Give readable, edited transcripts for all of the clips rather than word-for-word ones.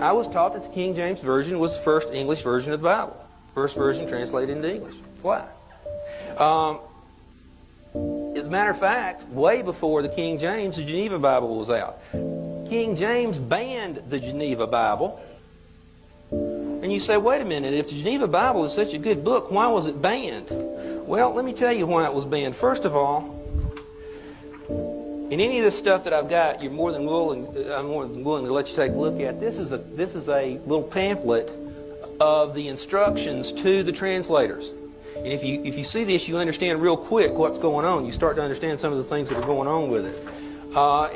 I was taught that the King James Version was the first English version of the Bible. First version translated into English. Why? As a matter of fact, way before the King James, the Geneva Bible was out. King James banned the Geneva Bible. And you say, wait a minute, if the Geneva Bible is such a good book, why was it banned? Well, let me tell you why it was banned. First of all, in any of this stuff that I've got, I'm more than willing to let you take a look at. This is a little pamphlet of the instructions to the translators. And if you see this, you understand real quick what's going on. You start to understand some of the things that are going on with it.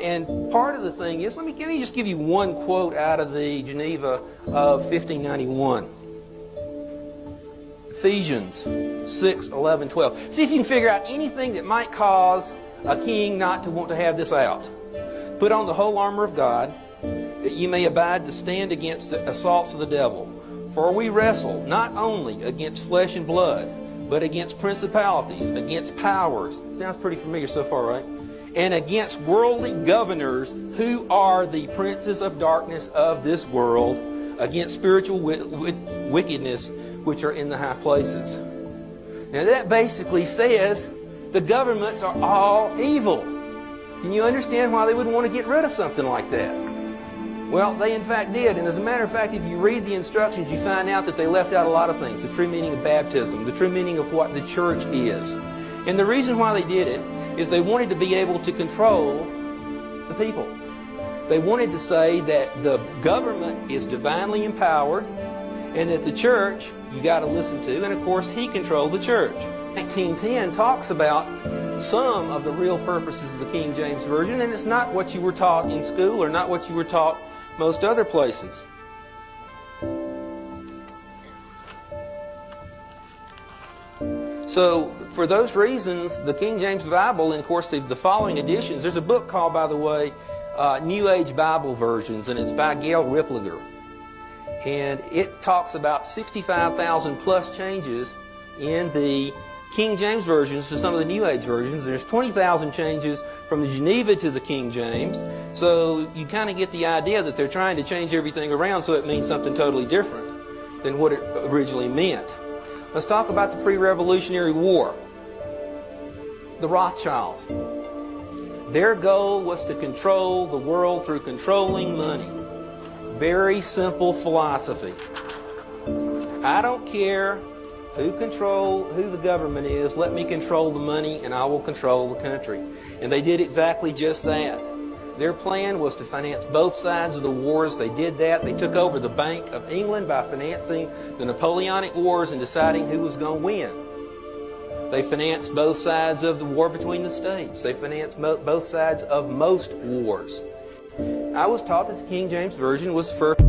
And part of the thing is, let me just give you one quote out of the Geneva of 1591. Ephesians 6, 11, 12. See if you can figure out anything that might cause a king not to want to have this out. Put on the whole armor of God, that you may abide to stand against the assaults of the devil. For we wrestle not only against flesh and blood, but against principalities, against powers. Sounds pretty familiar so far, right? And against worldly governors who are the princes of darkness of this world, against spiritual wickedness which are in the high places. Now that basically says the governments are all evil. Can you understand why they would want to get rid of something like that? Well, they in fact did. And as a matter of fact, if you read the instructions, you find out that they left out a lot of things. The true meaning of baptism, the true meaning of what the church is. And the reason why they did it is they wanted to be able to control the people. They wanted to say that the government is divinely empowered and that the church you got to listen to, and of course he controlled the church. 1910 talks about some of the real purposes of the King James Version, and it's not what you were taught in school or not what you were taught most other places. So, for those reasons, the King James Bible, and of course the following editions, there's a book called, by the way, New Age Bible Versions, and it's by Gail Ripliger. And it talks about 65,000 plus changes in the King James versions to some of the New Age versions. There's 20,000 changes from the Geneva to the King James. So you kind of get the idea that they're trying to change everything around so it means something totally different than what it originally meant. Let's talk about the pre-Revolutionary War. The Rothschilds. Their goal was to control the world through controlling money. Very simple philosophy. I don't care who the government is, let me control the money and I will control the country. And they did exactly just that. Their plan was to finance both sides of the wars. They did that. They took over the Bank of England by financing the Napoleonic Wars and deciding who was going to win. They financed both sides of the war between the states. They financed both sides of most wars. I was taught that the King James Version was the first